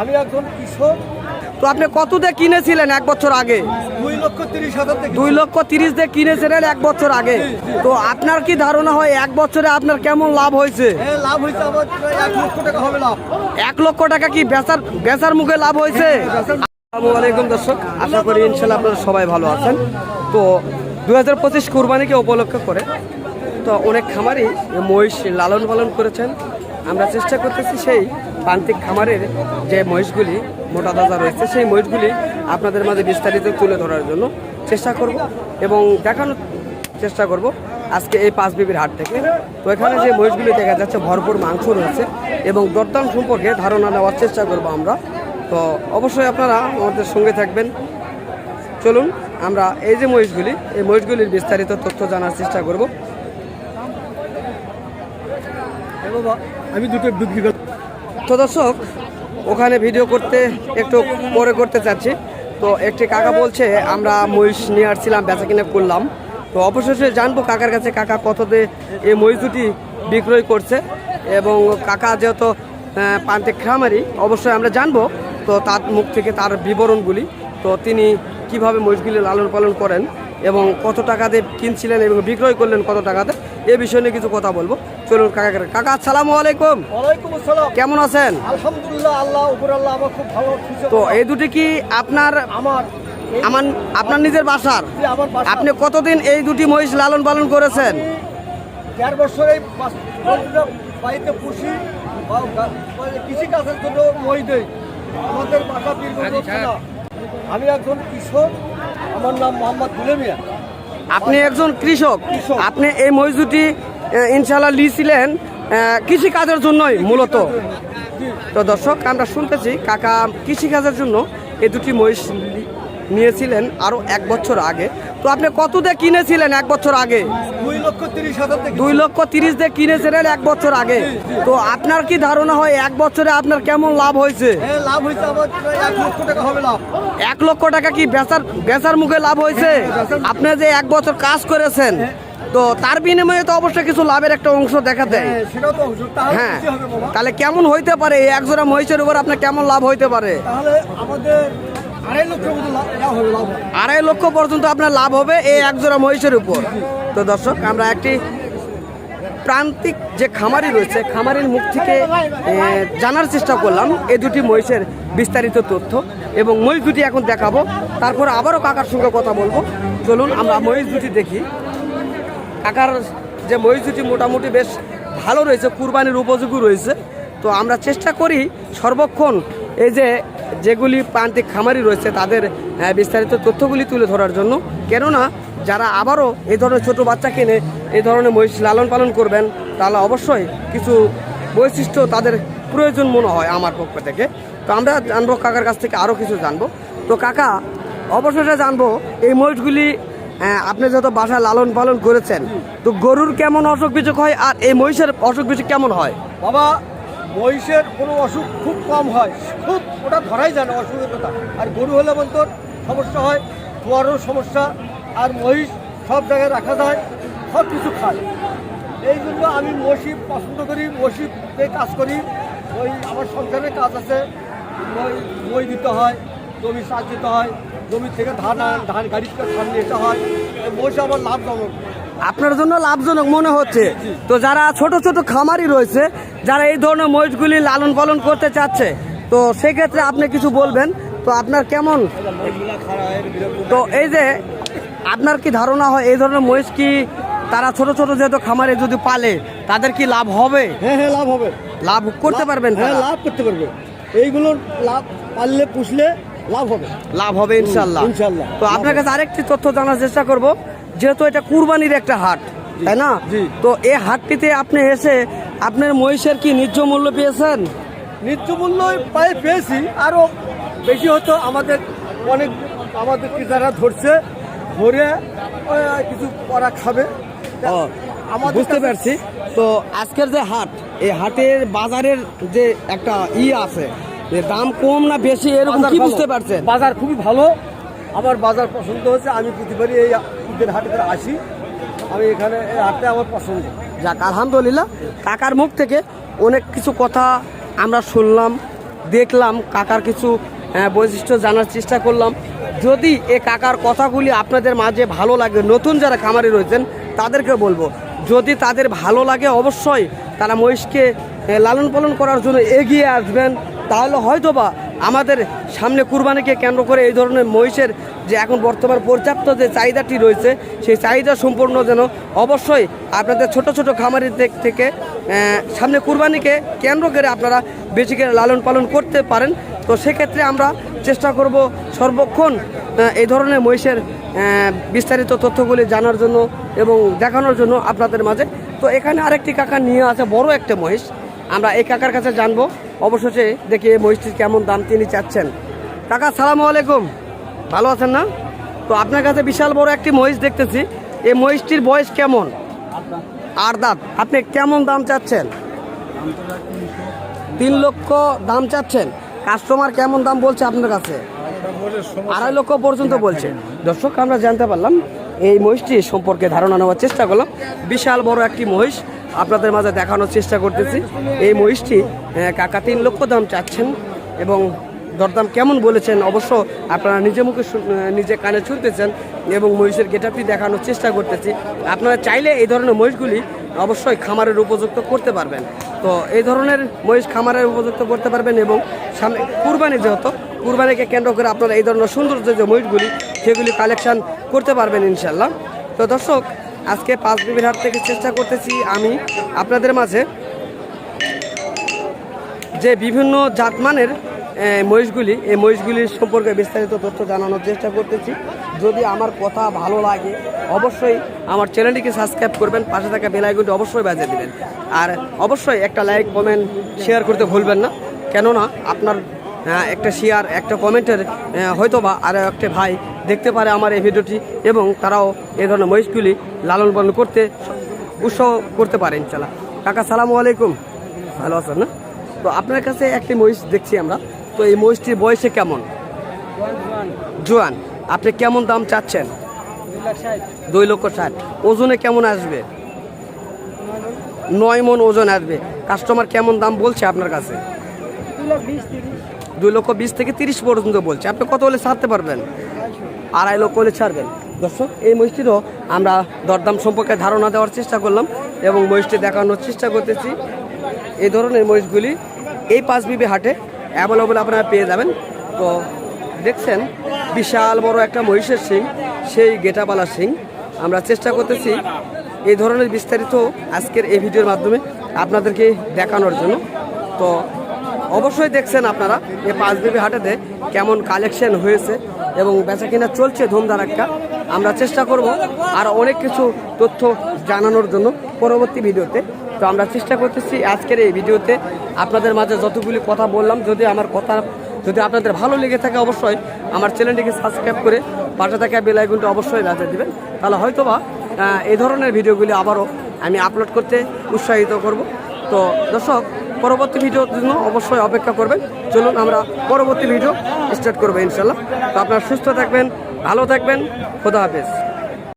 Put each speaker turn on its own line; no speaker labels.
আমি একজন কৃষক।
তো আপনি কত দিয়ে কিনেছিলেন এক বছর আগে?
2,30,000
2,30,000 দিয়ে কিনেছিলেন এক বছর আগে। তো আপনার কি ধারণা হয় এক বছরে আপনার কেমন লাভ হয়েছে?
লাভ হয়েছে আমার 1 লক্ষ টাকা হবে লাভ।
1 লক্ষ টাকা কি বেচার মুখে লাভ হয়েছে? আসসালামু আলাইকুম দর্শক, আশা করি ইনশাল্লাহ আপনারা সবাই ভালো আছেন। তো 2025 কুরবানিকে উপলক্ষ করে তো অনেক খামারই মহিষ লালন পালন করেছেন। আমরা চেষ্টা করতেছি সেই প্রান্তিক খামারের যে মহিষগুলি মোটা তাজা রয়েছে সেই মহিষগুলি আপনাদের মাঝে বিস্তারিত তুলে ধরার জন্য চেষ্টা করব এবং দেখানোর চেষ্টা করব আজকে এই পাঁচ বিবির হাট থেকে। তো এখানে যে মহিষগুলি দেখা যাচ্ছে ভরপুর মাংস রয়েছে এবং দরদাম সম্পর্কে ধারণা নেওয়ার চেষ্টা করব আমরা। তো অবশ্যই আপনারা আমাদের সঙ্গে থাকবেন। চলুন আমরা এই যে মহিষগুলি এই মহিষগুলির বিস্তারিত তথ্য জানার চেষ্টা করব।
আমি দুটো বিক্রি করব।
তো দর্শক ওখানে ভিডিও করতে একটু পরে করতে চাচ্ছি। তো একটি কাকা বলছে আমরা মহিষ নিয়ে আসছিলাম, বেচা কিনা করলাম। তো অবশেষে জানবো কাকার কাছে কাকা কততে এই মহিষ দুটি বিক্রয় করছে এবং কাকা যেহেতু প্রান্তিক খামারি অবশ্যই আমরা জানবো তো তার মুখ থেকে তার বিবরণগুলি। তো তিনি কিভাবে মহিষগুলি লালন পালন করেন এবং কত টাকাতে কিনছিলেন এবং বিক্রয় করলেন কত টাকাতে, এ বিষয়ে নিয়ে কিছু কথা বলবো। চলুন কাকা আসসালামু আলাইকুম।
ওয়ালাইকুম আসসালাম।
কেমন আছেন?
আলহামদুলিল্লাহ, আল্লাহ উপর আল্লাহ আমার খুব ভালো।
তো এই দুটি কি আপনার আপনার নিজের বাসার? আপনি কতদিন এই দুটি মহিষ লালন পালন করেছেন?
1.5 বছর এই বাড়িতে পুষি কৃষি কাজের জন্য মই দেই। আমাদের বাসা আমি একজন কৃষক, আমার নাম মোহাম্মদ দুলে মিয়া।
আপনি একজন কৃষক। আপনি এই মহিষ দুটি ইনশাল্লাহ লিয়েছিলেন কৃষি কাজের জন্যই মূলত। তো দর্শক আমরা শুনতেছি কাকা কৃষিকাজের জন্য এই দুটি মহিষ নিয়েছিলেন আরও 1 বছর আগে। তো আপনি কত দিয়ে কিনেছিলেন 1 বছর আগে?
2,30,000
2,30,000 দিয়ে কিনেছিলেন 1 বছর আগে। তো আপনার কি ধারণা হয় 1 বছরে আপনার কেমন লাভ হয়েছে?
লাভ হয়েছে আমার 1 লক্ষ টাকা হবে লাভ।
1 লক্ষ টাকা কি বেচার মুখে লাভ হয়েছে? আপনি যে 1 বছর কাজ করেছেন তো তার বিনিময়ে তো অবশ্যই কিছু লাভের একটা অংশ দেখা দেয়। হ্যাঁ, তাহলে কেমন হইতে পারে এক জোড়া মহিষের উপর আপনার কেমন লাভ হইতে পারে?
তাহলে আমাদের
2.5 লক্ষ পর্যন্ত আপনার লাভ হবে এই এক জোড়া মহিষের উপর। তো দর্শক আমরা একটি প্রান্তিক যে খামারি রয়েছে খামারির মুখ থেকে জানার চেষ্টা করলাম এই দুটি মহিষের বিস্তারিত তথ্য এবং মহিষ দুটি এখন দেখাবো, তারপর আবারও কাকার সঙ্গে কথা বলবো। চলুন আমরা মহিষ দুটি দেখি। কাকার যে মহিষ দুটি মোটামুটি বেশ ভালো রয়েছে, কুরবানির উপযোগী রয়েছে। তো আমরা চেষ্টা করি সর্বক্ষণ এই যেগুলি প্রান্তিক খামারি রয়েছে তাদের বিস্তারিত তথ্যগুলি তুলে ধরার জন্য। কেননা যারা আবারও এই ধরনের ছোটো বাচ্চা কিনে এই ধরনের মহিষ লালন পালন করবেন তাহলে অবশ্যই কিছু বৈশিষ্ট্য তাদের প্রয়োজন মনে হয় আমার পক্ষ থেকে। তো আমরা জানবো কাকার কাছ থেকে আরও কিছু জানবো। তো কাকা অবশেষে জানবো এই মহিষগুলি আপনি যত বাসায় লালন পালন করেছেন তো গরুর কেমন অসুখ বিসুখ হয় আর এই মহিষের অসুখ বিসুখ কেমন হয়?
বাবা, মহিষের কোনো অসুখ খুব কম হয়, খুব ওটা ধরাই যায় না অসুখের কথা। আর গরু হলে বলতো সমস্যা হয়, ধোয়ারও সমস্যা। আর মহিষ সব জায়গায় রাখা যায়, সব কিছু খায়। এই জন্য আমি মহিষ পছন্দ করি, মহিষে কাজ করি। ওই আমার সংসারের কাজ আছে, মই দিতে হয়, জমি চাষ দিতে হয়, জমি থেকে ধান গাড়িতে সামনে যেতে হয়। মহিষ আমার লাভজনক,
আপনার জন্য লাভজনক মনে হচ্ছে। তো যারা ছোট ছোট খামারি রয়েছে যারা এই ধরনের মহিষগুলি লালন পালন করতে চাচ্ছে তো সেক্ষেত্রে আপনি কিছু বলবেন। তো আপনার কেমন, তো এই যে আপনার কি ধারণা হয় এই ধরনের মহিষ কি তারা ছোট ছোট যেহেতু খামারে যদি পালে তাদের কি লাভ হবে?
হ্যাঁ, লাভ হবে।
লাভ করতে পারবেন?
হ্যাঁ, লাভ করতে পারবে। এইগুলো লাভ পাললে পুষলে লাভ হবে
ইনশাল্লাহ। তো আপনার কাছে আরেকটি তথ্য জানার চেষ্টা করব। যেহেতু এটা কুরবানির একটা হাট, তাই না? তো এই হাটটিতে আপনি এসে আপনার মহিষের কি ন্যায্য মূল্য পেয়েছেন?
ন্যায্য মূল্য প্রায় পেয়েছি, আরও বেশি হতো। আমাদের কি যারা ধরছে ধরে কিছু করা খাবে,
বুঝতে পারছি। তো আজকের যে হাট, এই হাটের বাজারের যে একটা আছে দাম কম না বেশি এরকম কি বুঝতে পারছেন?
বাজার খুবই ভালো, আমার বাজার পছন্দ হচ্ছে। আমি প্রতিবারই এই ঈদের হাটে করে আসি, আমি এখানে এই হাটটা আমার পছন্দ।
যাক আলহামদুলিল্লাহ, কাকার মুখ থেকে অনেক কিছু কথা আমরা শুনলাম দেখলাম, কাকার কিছু বৈশিষ্ট্য জানার চেষ্টা করলাম। যদি এ কাকার কথাগুলি আপনাদের মাঝে ভালো লাগে, নতুন যারা খামারি রয়েছেন তাদেরকে বলবো, যদি তাদের ভালো লাগে অবশ্যই তারা মহিষকে লালন পালন করার জন্য এগিয়ে আসবেন। তাহলে হয়তোবা আমাদের সামনে কুরবানিকে কেন্দ্র করে এই ধরনের মহিষের যে এখন বর্তমান পর্যাপ্ত যে চাহিদাটি রয়েছে, সেই চাহিদা সম্পূর্ণ যেন অবশ্যই আপনাদের ছোট ছোট খামারি থেকে সামনে কুরবানিকে কেন্দ্র করে আপনারা বেশি করে লালন পালন করতে পারেন। তো সেক্ষেত্রে আমরা চেষ্টা করব সর্বক্ষণ এই ধরনের মহিষের বিস্তারিত তথ্যগুলি জানার জন্য এবং দেখানোর জন্য আপনাদের মাঝে। তো এখানে আরেকটি কাকা নিয়ে আছে বড় একটা মহিষ, আমরা এই কাকার কাছে জানবো অবশেষে দেখি এই মহিষটির কেমন দাম তিনি চাচ্ছেন। কাকা সালামু আলাইকুম, ভালো আছেন না? তো আপনার কাছে বিশাল বড় একটি মহিষ দেখতেছি, এই মহিষটির বয়স কেমন? 8 দাঁত। আপনি কেমন দাম চাচ্ছেন? 3 লক্ষ দাম চাচ্ছেন। কাস্টমার কেমন দাম বলছে আপনার কাছে? 2.5 লক্ষ পর্যন্ত বলছে। দর্শক, আমরা জানতে পারলাম এই মহিষটি সম্পর্কে ধারণা নেওয়ার চেষ্টা করলাম। বিশাল বড় একটি মহিষ আপনাদের মাঝে দেখানোর চেষ্টা করতেছি। এই মহিষটি কাকা 3 লক্ষ দাম চাচ্ছেন এবং দরদাম কেমন বলেছেন অবশ্য আপনারা নিজে মুখে নিজে কানে শুনতেছেন এবং মহিষের গেটআপটি দেখানোর চেষ্টা করতেছি। আপনারা চাইলে এই ধরনের মহিষগুলি অবশ্যই খামারের উপযুক্ত করতে পারবেন। তো এই ধরনের মহিষ খামারের উপযুক্ত করতে পারবেন এবং সামনে কুরবানি, যেহেতু কুরবানিকে কেন্দ্র করে আপনারা এই ধরনের সৌন্দর্য যে মহিষগুলি সেগুলি কালেকশন করতে পারবেন ইনশাল্লাহ। তো দর্শক, আজকে পাঁচবিবির হাট থেকে চেষ্টা করতেছি আমি আপনাদের মাঝে যে বিভিন্ন জাতমানের মহিষগুলি, এই মহিষগুলির সম্পর্কে বিস্তারিত তথ্য জানানোর চেষ্টা করতেছি। যদি আমার কথা ভালো লাগে অবশ্যই আমার চ্যানেলটিকে সাবস্ক্রাইব করবেন, পাশে থাকা বেল আইকনটি অবশ্যই বাজিয়ে দেবেন, আর অবশ্যই একটা লাইক কমেন্ট শেয়ার করতে ভুলবেন না। কেননা আপনার একটা শেয়ার, একটা কমেন্টের হয়তোবা আরও একটা ভাই দেখতে পারে আমার এই ভিডিওটি এবং তারাও এই ধরনের মহিষগুলি লালন পালন করতে উৎসাহ করতে পারে ইনশাল্লাহ। কাকা সালামু আলাইকুম, ভালো আছেন না? তো আপনার কাছে একটি মহিষ দেখছি আমরা, তো এই মহিষটির বয়সে কেমন? জোয়ান। আপনি কেমন দাম চাচ্ছেন? 2,60,000। ওজনে কেমন আসবে? 9 মণ ওজন আসবে। কাস্টমার কেমন দাম বলছে আপনার কাছে? 2,20,000 থেকে 30 পর্যন্ত বলছে। আপনি কত হলে ছাড়তে পারবেন? 2.5 লক্ষ হলে ছাড়বেন। দর্শক, এই মহিষটিরও আমরা দরদাম সম্পর্কে ধারণা দেওয়ার চেষ্টা করলাম এবং মহিষটি দেখানোর চেষ্টা করতেছি। এই ধরনের মহিষগুলি এই পাঁচবিবি হাটে অ্যাভেলেবল আপনারা পেয়ে যাবেন। তো দেখছেন বিশাল বড় একটা মহিষের শিং, সেই গেটাবালা শিং। আমরা চেষ্টা করতেছি এই ধরনের বিস্তারিত আজকের এই ভিডিওর মাধ্যমে আপনাদেরকে দেখানোর জন্য। তো অবশ্যই দেখছেন আপনারা এই পাঁচবিবি হাটেতে কেমন কালেকশন হয়েছে এবং বেচা কিনা চলছে ধুমধারাক্কা। আমরা চেষ্টা করব আর অনেক কিছু তথ্য জানানোর জন্য পরবর্তী ভিডিওতে। তো আমরা চেষ্টা করতেছি আজকের এই ভিডিওতে আপনাদের মাঝে যতগুলি কথা বললাম, যদি আমার কথা যদি আপনাদের ভালো লেগে থাকে অবশ্যই আমার চ্যানেলটিকে সাবস্ক্রাইব করে পাশে থাকা বেল আইকনটি অবশ্যই বাজিয়ে দেবেন। তাহলে হয়তোবা এই ধরনের ভিডিওগুলি আবারও আমি আপলোড করতে উৎসাহিত করব। তো দর্শক, পরবর্তী ভিডিওর জন্য অবশ্যই অপেক্ষা করবেন। চলুন আমরা পরবর্তী ভিডিও স্টার্ট করবো ইনশাল্লাহ। তো আপনারা সুস্থ থাকবেন, ভালো থাকবেন, খোদা হাফেজ।